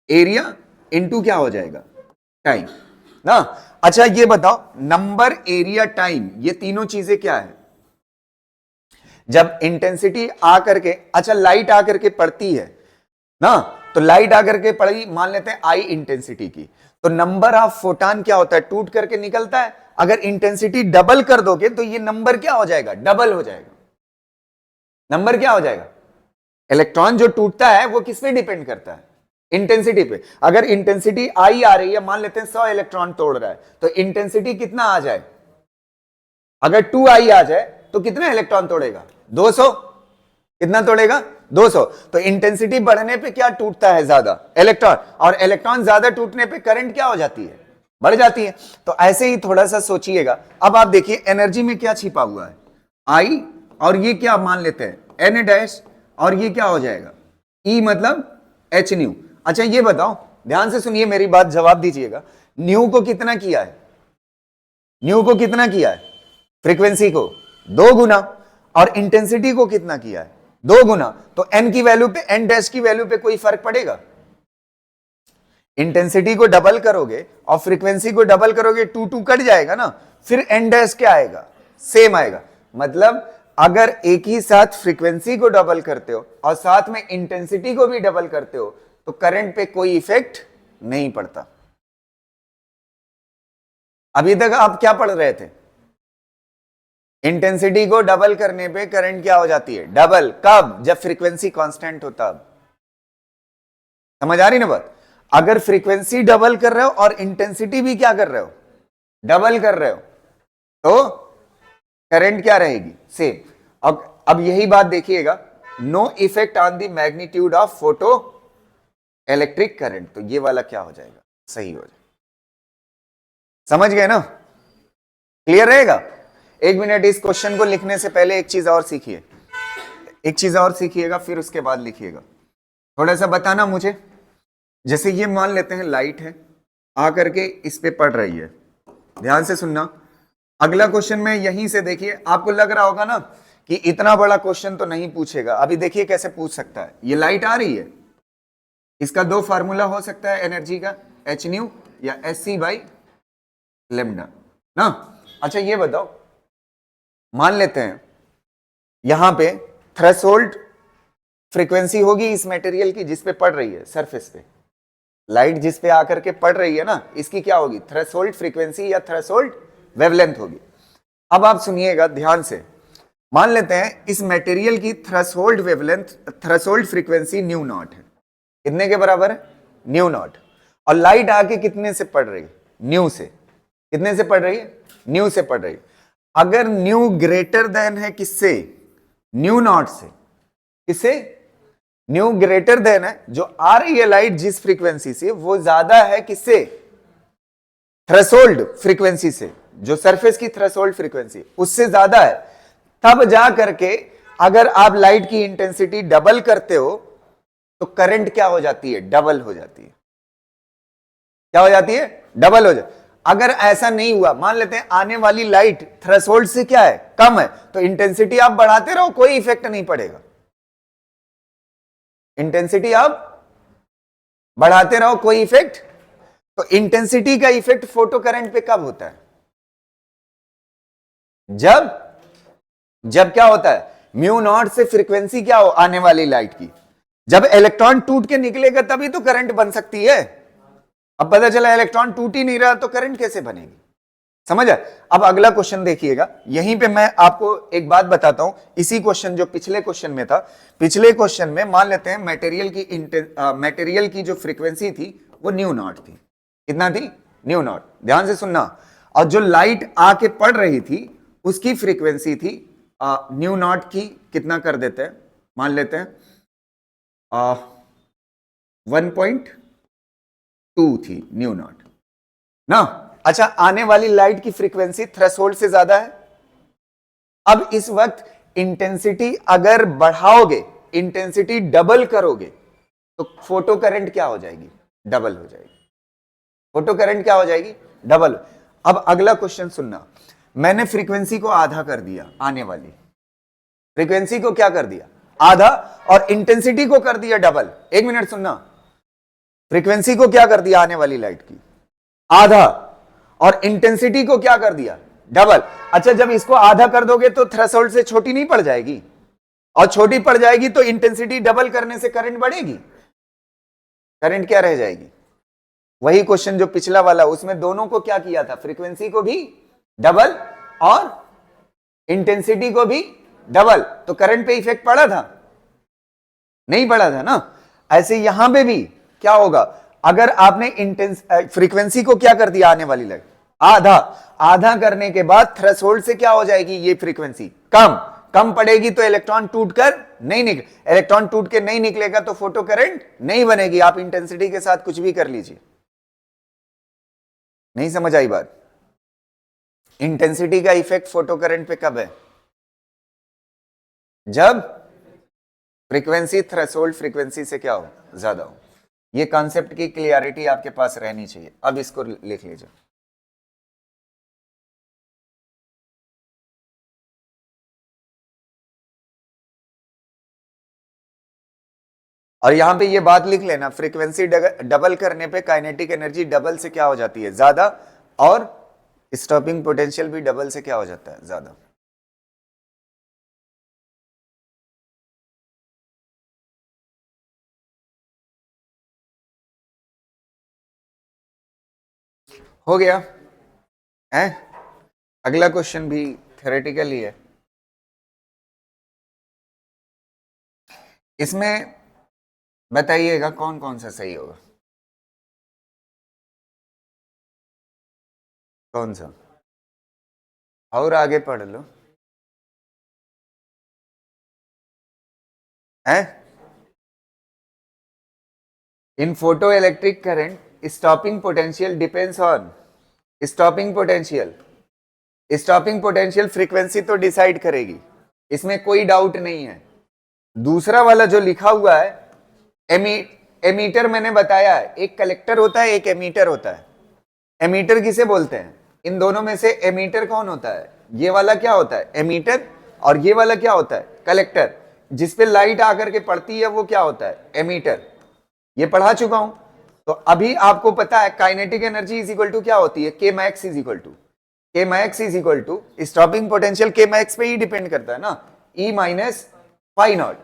एरिया इंटू क्या हो जाएगा? टाइम ना। अच्छा ये बताओ, नंबर, एरिया, टाइम, ये तीनों चीजें क्या है? जब इंटेंसिटी आकर के, अच्छा लाइट आकर के पड़ती है ना, तो लाइट आकर के पड़ी, मान लेते हैं आई इंटेंसिटी की, तो नंबर ऑफ फोटान क्या होता है? टूट करके निकलता है। अगर इंटेंसिटी डबल कर दोगे तो ये नंबर क्या हो जाएगा? डबल हो जाएगा। नंबर क्या हो जाएगा? इलेक्ट्रॉन जो टूटता है वो किस पे डिपेंड करता है? इंटेंसिटी पे। अगर इंटेंसिटी आई आ रही है, मान लेते हैं 100 इलेक्ट्रॉन तोड़ रहा है, तो इंटेंसिटी कितना आ जाए? अगर 2i आ जाए तो कितना इलेक्ट्रॉन तोड़ेगा? 200। कितना तोड़ेगा? 200। तो इंटेंसिटी बढ़ने पे क्या टूटता है? ज्यादा इलेक्ट्रॉन। और इलेक्ट्रॉन ज्यादा टूटने पे करंट क्या हो जाती है? बढ़ जाती है। तो ऐसे ही थोड़ा सा सोचिएगा। अब आप देखिए एनर्जी में क्या छिपा हुआ है? आई, और ये क्या मान लेते हैं? एन डैश, और ये क्या हो जाएगा? ई मतलब एच न्यू। अच्छा ये बताओ, ध्यान से सुनिए मेरी बात, जवाब दीजिएगा। न्यू को कितना किया है? न्यू को कितना किया है? फ्रीक्वेंसी को 2 गुना, और इंटेंसिटी को कितना किया है? 2 गुना। तो एन की वैल्यू पे, एन डैश की वैल्यू पे कोई फर्क पड़ेगा? इंटेंसिटी को डबल करोगे और फ्रीक्वेंसी को डबल करोगे, 2 कट जाएगा ना, फिर एन डैश क्या आएगा? सेम आएगा। मतलब अगर एक ही साथ फ्रीक्वेंसी को डबल करते हो और साथ में इंटेंसिटी को भी डबल करते हो तो करंट पे कोई इफेक्ट नहीं पड़ता। अभी तक आप क्या पढ़ रहे थे? इंटेंसिटी को डबल करने पे करंट क्या हो जाती है? डबल। कब? जब फ्रीक्वेंसी कांस्टेंट होता। समझ आ रही ना बात? अगर फ्रीक्वेंसी डबल कर रहे हो और इंटेंसिटी भी क्या कर रहे हो? डबल कर रहे हो, तो करंट क्या रहेगी? सेम। अब यही बात देखिएगा, no effect on the magnitude of photo electric current, तो ये वाला क्या हो जाएगा? सही हो जाएगा। समझ गए ना? क्लियर रहेगा? एक मिनट, इस क्वेश्चन को लिखने से पहले एक चीज और सीखिए, एक चीज और सीखिएगा, फिर उसके बाद लिखिएगा। थोड़ा सा बताना मुझे, जैसे ये मान लेते हैं लाइट है, आकर के इस पे पड़ रही है। ध्यान से सुनना, अगला क्वेश्चन में यहीं से देखिए, आपको लग रहा होगा ना कि इतना बड़ा क्वेश्चन तो नहीं पूछेगा। अभी देखिए कैसे पूछ सकता है। ये लाइट आ रही है, इसका 2 फार्मूला हो सकता है एनर्जी का, एच न्यू या एस सी बाई लेमडा ना। अच्छा ये बताओ, मान लेते हैं यहां पे थ्रेशोल्ड फ्रीक्वेंसी होगी इस मटेरियल की जिस पे पड़ रही है, सरफेस पे लाइट जिस पे आकर के पड़ रही है ना, इसकी क्या होगी? थ्रेशोल्ड फ्रीक्वेंसी या थ्रेशोल्ड वेवलेंथ होगी। अब आप सुनिएगा ध्यान से, मान लेते हैं इस मटेरियल की threshold wavelength, threshold frequency new not है। कितने के बराबर है? New not. और लाइट आके कितने से पड़ रही है? न्यू से। कितने से पड़ रही है? न्यू से पड़ रही है। अगर न्यू ग्रेटर देन है किससे? न्यू नॉट से। किससे? न्यू ग्रेटर देन है, जो आ रही है लाइट जिस फ्रीक्वेंसी से, वो ज्यादा है किससे? थ्रेशोल्ड फ्रीक्वेंसी से, जो सरफेस की थ्रेशोल्ड फ्रीक्वेंसी उससे ज्यादा है। तब जा करके अगर आप लाइट की इंटेंसिटी डबल करते हो तो करंट क्या हो जाती है? डबल हो जाती है। क्या हो जाती है? डबल हो जाती। अगर ऐसा नहीं हुआ, मान लेते हैं आने वाली लाइट थ्रेशोल्ड से क्या है? कम है, तो इंटेंसिटी आप बढ़ाते रहो, कोई इफेक्ट नहीं पड़ेगा। इंटेंसिटी आप बढ़ाते रहो, कोई इफेक्ट। तो इंटेंसिटी का इफेक्ट फोटो करंट पे कब होता है? जब क्या होता है? म्यू नॉट से फ्रीक्वेंसी क्या हो आने वाली लाइट की, जब इलेक्ट्रॉन टूट के निकलेगा तभी तो करंट बन सकती है। अब पता चला इलेक्ट्रॉन टूट ही नहीं रहा तो करंट कैसे बनेगी? समझ आए? अब अगला क्वेश्चन देखिएगा, यहीं पे मैं आपको एक बात बताता हूं, इसी क्वेश्चन जो पिछले क्वेश्चन में था। पिछले क्वेश्चन में मान लेते हैं मटेरियल की जो फ्रीक्वेंसी थी वो न्यू नॉट थी। कितना थी? New not. ध्यान से सुनना। और जो लाइट आके पड़ रही थी उसकी फ्रीक्वेंसी थी न्यू नॉट की, कितना कर देते हैं, मान लेते हैं 1.2 थी न्यू नॉट ना। अच्छा, आने वाली लाइट की फ्रीक्वेंसी थ्रेशोल्ड से ज्यादा है। अब इस वक्त इंटेंसिटी अगर बढ़ाओगे, इंटेंसिटी डबल करोगे तो फोटो करंट क्या हो जाएगी? डबल हो जाएगी। फोटो करंट क्या हो जाएगी? डबल। अब अगला क्वेश्चन सुनना, मैंने फ्रीक्वेंसी को आधा कर दिया, आने वाली फ्रीक्वेंसी को क्या कर दिया? आधा, और इंटेंसिटी को कर दिया डबल। एक मिनट सुनना, फ्रीक्वेंसी को क्या कर दिया आने वाली लाइट की? आधा, और इंटेंसिटी को क्या कर दिया? डबल। अच्छा, जब इसको आधा कर दोगे तो थ्रेशोल्ड से छोटी नहीं पड़ जाएगी? और छोटी पड़ जाएगी तो इंटेंसिटी डबल करने से करंट बढ़ेगी? करंट क्या रह जाएगी? वही क्वेश्चन जो पिछला वाला, उसमें दोनों को क्या किया था? फ्रीक्वेंसी को भी डबल और इंटेंसिटी को भी डबल, तो करंट पे इफेक्ट पड़ा था? नहीं पड़ा था ना। ऐसे यहां पे भी क्या होगा, अगर आपने फ्रीक्वेंसी को क्या कर दिया आने वाली लाइट? आधा। आधा करने के बाद थ्रेशोल्ड से क्या हो जाएगी ये फ्रीक्वेंसी? कम पड़ेगी, तो इलेक्ट्रॉन टूटकर नहीं निकले, इलेक्ट्रॉन टूट के नहीं निकलेगा तो फोटो करंट नहीं बनेगी। आप इंटेंसिटी के साथ कुछ भी कर लीजिए। नहीं समझ आई बात? इंटेंसिटी का इफेक्ट फोटो करंट पे कब है? जब फ्रीक्वेंसी थ्रेशोल्ड फ्रीक्वेंसी से क्या हो? ज्यादा हो। ये कॉन्सेप्ट की क्लियरिटी आपके पास रहनी चाहिए। अब इसको लिख लीजिए। और यहां पे ये बात लिख लेना, फ्रीक्वेंसी डबल करने पे काइनेटिक एनर्जी डबल से क्या हो जाती है, ज्यादा, और स्टॉपिंग पोटेंशियल भी डबल से क्या हो जाता है, ज्यादा। हो गया है। अगला क्वेश्चन भी थ्योरेटिकल ही है। इसमें बताइएगा कौन कौन सा सही होगा, कौन सा, और आगे पढ़ लो है। In photo electric current stopping potential depends on, stopping potential, stopping potential frequency तो डिसाइड करेगी, इसमें कोई डाउट नहीं है। दूसरा वाला जो लिखा हुआ है एमीटर, मैंने बताया है, एक कलेक्टर होता है, एक एमीटर होता है। एमीटर किसे बोलते हैं, इन दोनों में से एमीटर कौन होता है, ये वाला क्या होता है एमीटर, और ये वाला क्या होता है कलेक्टर, जिसपे लाइट आकर के पड़ती है वो क्या होता है एमीटर। ये पढ़ा चुका हूं। तो अभी आपको पता है kinetic energy is equal to क्या होती है, K max is equal to, K max is equal to stopping potential K max पे ही डिपेंड करता है ना, E minus phi naught.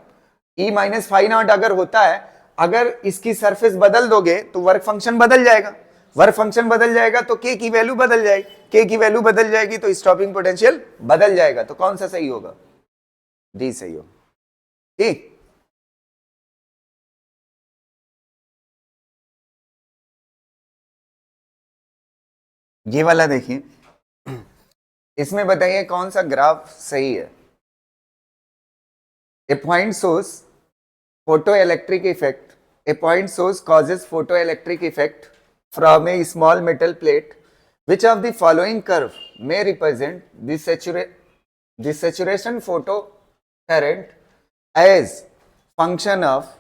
E minus phi naught अगर होता है, अगर इसकी सरफेस बदल दोगे तो वर्क फंक्शन बदल जाएगा, वर्क फंक्शन बदल जाएगा तो के की वैल्यू बदल जाएगी, के की वैल्यू बदल जाएगी तो स्टॉपिंग पोटेंशियल बदल जाएगा। तो कौन सा सही होगा, डी सही होगा। ठीक, ये वाला देखिए, इसमें बताइए कौन सा ग्राफ सही है। A point source photoelectric effect, a point source causes photoelectric effect from a small metal plate. Which of the following curve may represent the saturation photo current as function of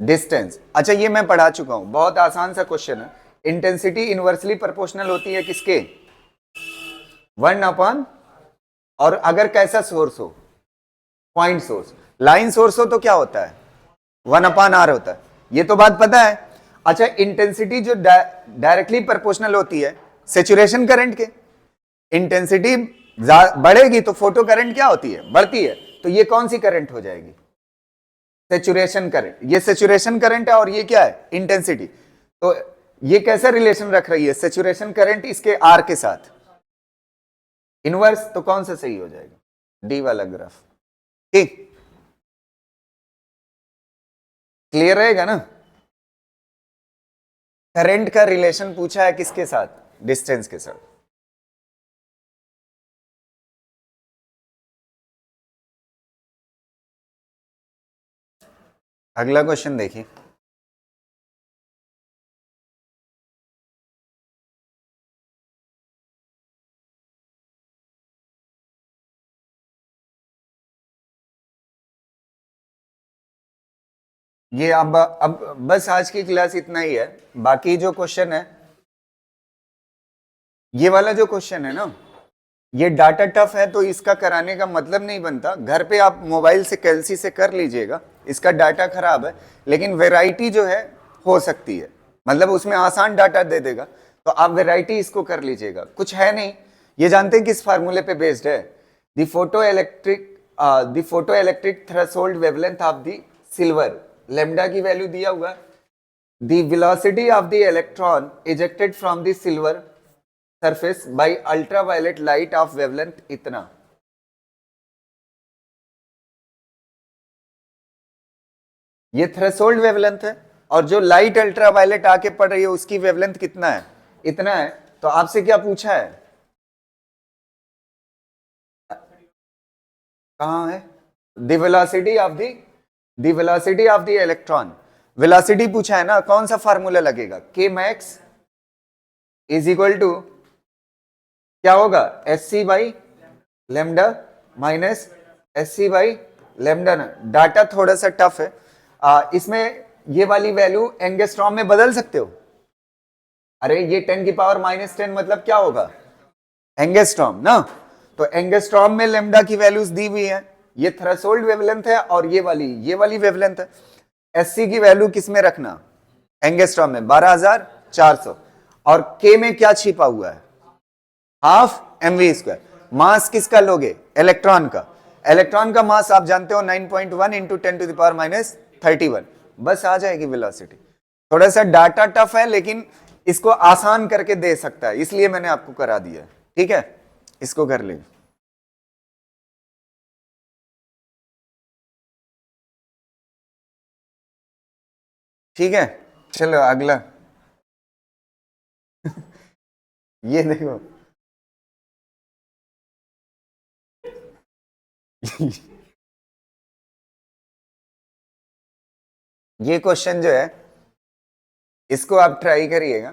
distance? अच्छा, ये मैं पढ़ा चुका हूं, बहुत आसान सा क्वेश्चन है। इंटेंसिटी इनवर्सली प्रोपोर्शनल होती है किसके, 1/, और अगर कैसा सोर्स हो, पॉइंट सोर्स, लाइन सोर्स हो तो क्या होता है 1/r होता है, ये तो बात पता है। अच्छा, इंटेंसिटी जो डायरेक्टली प्रोपोर्शनल होती है सैचुरेशन करंट के, इंटेंसिटी बढ़ेगी तो फोटो करंट क्या होती है, बढ़ती है, तो ये कौन सी करंट हो जाएगी, सैचुरेशन करंट। ये सैचुरेशन करंट है और ये क्या है इंटेंसिटी। तो ये कैसा रिलेशन रख रही है सैचुरेशन करंट इसके आर के साथ, इनवर्स। तो कौन सा सही हो जाएगा, डी वाला ग्राफ। ठीक, क्लियर रहेगा ना। करंट का रिलेशन पूछा है किसके साथ, डिस्टेंस के साथ। अगला क्वेश्चन देखिए, ये अब बस आज की क्लास इतना ही है। बाकी जो क्वेश्चन है, ये वाला जो क्वेश्चन है ना, ये डाटा टफ है तो इसका कराने का मतलब नहीं बनता, घर पे आप मोबाइल से कैलसी से कर लीजिएगा, इसका डाटा खराब है लेकिन वैरायटी जो है हो सकती है, मतलब उसमें आसान डाटा दे देगा तो आप वैरायटी इसको कर लीजिएगा, कुछ है नहीं। ये जानते हैं किस फार्मूले पे बेस्ड है, the photo electric threshold wavelength of the silver, lambda की वैल्यू दिया हुआ, the velocity of the electron ejected from the silver surface by ultraviolet light of wavelength इतना। ये थ्रेशोल्ड वेवलेंथ है और जो लाइट अल्ट्रावायलेट आके पड़ रही है उसकी वेवलेंथ कितना है, इतना है। तो आपसे क्या पूछा है, कहां है the velocity of the electron, velocity पूछा है ना, कौन सा फार्मूला लगेगा, के मैक्स इज इक्वल टू क्या होगा, S C by lambda minus S C by lambda ना। डाटा थोड़ा सा टफ है, इसमें ये वाली वैल्यू एंगस्ट्रॉम में बदल सकते हो। अरे ये 10 की पावर -10 मतलब क्या होगा, एंगस्ट्रॉम ना। तो एंगस्ट्रॉम में लेमडा की वैल्यूज दी हुई है, ये थ्रेशोल्ड वेवलेंथ है और ये वाली वेवलेंथ है। एससी की वैल्यू किस में रखना, एंगस्ट्रॉम में 12400, और के में क्या छिपा हुआ है, हाफ mv²। मास किसका लोगे, इलेक्ट्रॉन का। इलेक्ट्रॉन का मास आप जानते हो 9.1 इंटू 10⁻31, बस आ जाएगी वेलोसिटी। थोड़ा सा डाटा टफ है लेकिन इसको आसान करके दे सकता है, इसलिए मैंने आपको करा दिया। ठीक है, इसको कर ले। ठीक है, चलो अगला। ये देखो ये क्वेश्चन जो है इसको आप ट्राई करिएगा।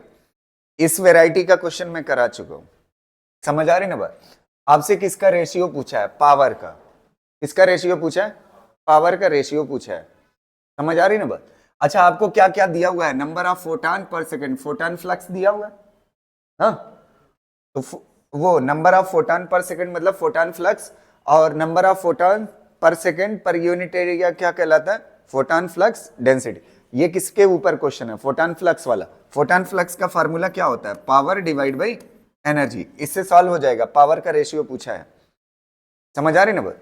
इस वैरायटी का क्वेश्चन मैं करा चुका हूं, समझ आ रही ना बात। आपसे किसका रेशियो पूछा है, पावर का। किसका रेशियो पूछा है, पावर का रेशियो पूछा है, समझ आ रही ना बात। अच्छा, आपको क्या क्या दिया हुआ है, नंबर ऑफ फोटान पर सेकंड, फोटान फ्लक्स दिया हुआ है। हाँ, तो वो नंबर ऑफ फोटान पर सेकंड मतलब फोटान फ्लक्स, और नंबर ऑफ फोटान पर सेकंड पर यूनिट एरिया क्या कहलाता है, फोटान फ्लक्स डेंसिटी। ये किसके ऊपर क्वेश्चन है, फोटान फ्लक्स वाला। फोटान फ्लक्स का फार्मूला क्या होता है, पावर डिवाइड बाई एनर्जी। इससे सॉल्व हो जाएगा, पावर का रेशियो पूछा है, समझ आ रही ना बात।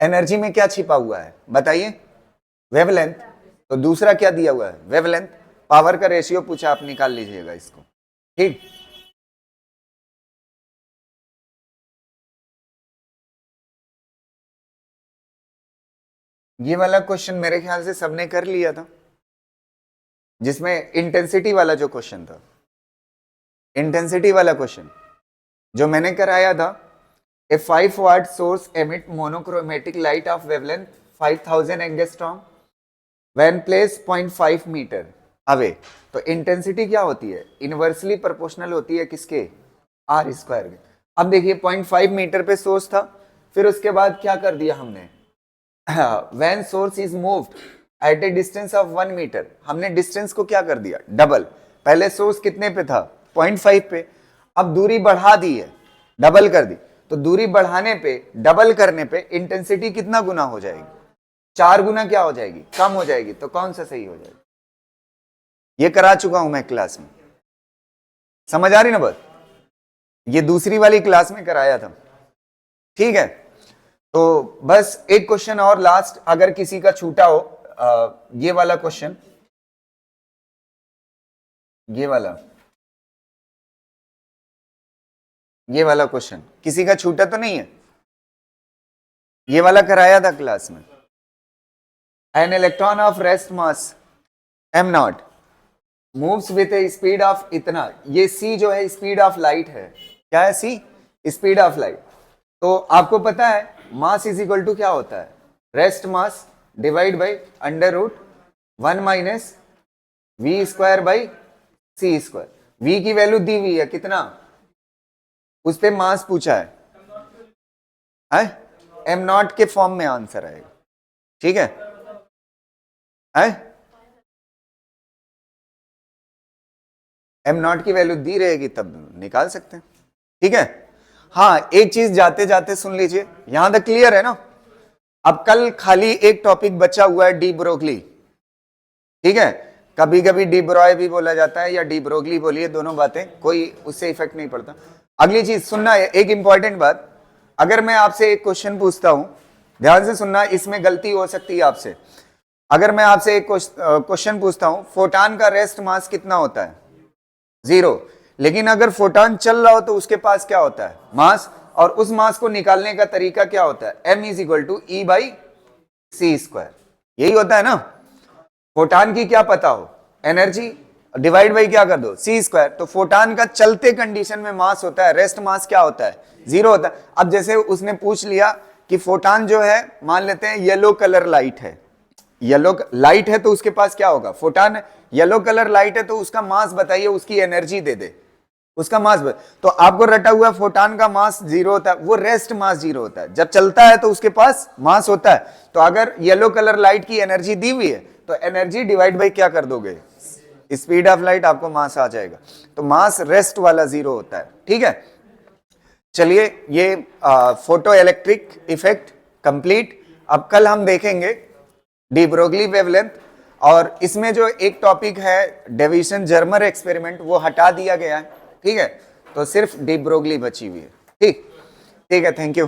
एनर्जी में क्या छिपा हुआ है बताइए, वेवलेंथ। तो दूसरा क्या दिया हुआ है, वेवलेंथ। पावर का रेशियो पूछा, आप निकाल लीजिएगा इसको। ठीक, ये वाला क्वेश्चन मेरे ख्याल से सबने कर लिया था, जिसमें इंटेंसिटी वाला जो क्वेश्चन था, इंटेंसिटी वाला क्वेश्चन जो मैंने कराया था। A 5 watt source emit monochromatic light of wavelength 5000 angstrom when place 0.5 metre away. तो इंटेंसिटी क्या होती है, इनवर्सली प्रोपोर्शनल होती है किसके, आर स्क्वायर के। अब देखिए 0.5 मीटर पे सोर्स था, फिर उसके बाद क्या कर दिया हमने, when source is moved at a distance of 1 metre, हमने डिस्टेंस को क्या कर दिया, डबल। पहले सोर्स कितने पे था, 0.5 पे, अब दूरी बढ़ा दी है, डबल कर दी। तो दूरी बढ़ाने पे, डबल करने पे इंटेंसिटी कितना गुना हो जाएगी, 4 गुना क्या हो जाएगी, कम हो जाएगी। तो कौन सा सही हो जाएगा, ये करा चुका हूं मैं क्लास में, समझ आ रही ना बात। ये दूसरी वाली क्लास में कराया था। ठीक है, तो बस एक क्वेश्चन और लास्ट, अगर किसी का छूटा हो, ये वाला क्वेश्चन, ये वाला क्वेश्चन किसी का छूटा तो नहीं है, ये वाला कराया था क्लास में। An electron of rest mass m0 moves with A speed of इतना, ये c जो है स्पीड ऑफ लाइट है, क्या है c, स्पीड ऑफ लाइट। तो आपको पता है मास इज इक्वल टू क्या होता है, rest mass divide by √1 - v²/c²। v की वैल्यू दी हुई है कितना, उस पे मास पूछा है m0 के फॉर्म में आंसर आएगा। ठीक है, m0 की वैल्यू दी रहेगी तब निकाल सकते हैं। ठीक है, हाँ एक चीज जाते जाते सुन लीजिए, यहां तक क्लियर है ना। अब कल खाली एक टॉपिक बचा हुआ है, डी ब्रोगली। ठीक है, कभी कभी डी ब्रॉय भी बोला जाता है या डी ब्रोगली बोलिए, दोनों बातें, कोई उससे इफेक्ट नहीं पड़ता। अगली चीज सुनना है, एक इंपॉर्टेंट बात, अगर मैं आपसे एक क्वेश्चन पूछता हूं, ध्यान से सुनना, इसमें गलती हो सकती है आपसे। अगर मैं आपसे एक क्वेश्चन पूछता हूं, फोटान का रेस्ट मास कितना होता है, 0। लेकिन अगर फोटान चल रहा हो तो उसके पास क्या होता है, मास, और उस मास को निकालने का तरीका क्या होता है, m = E/c²। यही होता है ना। फोटान की क्या पता हो, एनर्जी, डिवाइड बाई क्या कर दो, c²। तो फोटान का चलते कंडीशन में मास होता है, रेस्ट मास क्या होता है, 0 होता है। अब जैसे उसने पूछ लिया कि फोटान जो है, मान लेते हैं येलो कलर लाइट है, येलो लाइट है तो उसके पास क्या होगा, फोटान है। येलो कलर लाइट है तो उसका मास बताइए, उसकी एनर्जी दे दे, उसका मास तो आपको रटा हुआ फोटान का मास 0 होता है, वो रेस्ट मास 0 होता है। जब चलता है तो उसके पास मास होता है। तो अगर येलो कलर लाइट की एनर्जी दी हुई है तो एनर्जी डिवाइड बाई क्या कर दोगे, स्पीड ऑफ लाइट, आपको मास आ जाएगा। तो मास रेस्ट वाला जीरो होता है, ठीक है। चलिए ये फोटो इलेक्ट्रिक इफेक्ट कंप्लीट। अब कल हम देखेंगे डी ब्रोगली वेवलेंथ, और इसमें जो एक टॉपिक है डेविसन जर्मर एक्सपेरिमेंट वो हटा दिया गया है, ठीक है। तो सिर्फ डी ब्रोगली बची हुई है, ठीक, ठीक है, थैंक यू।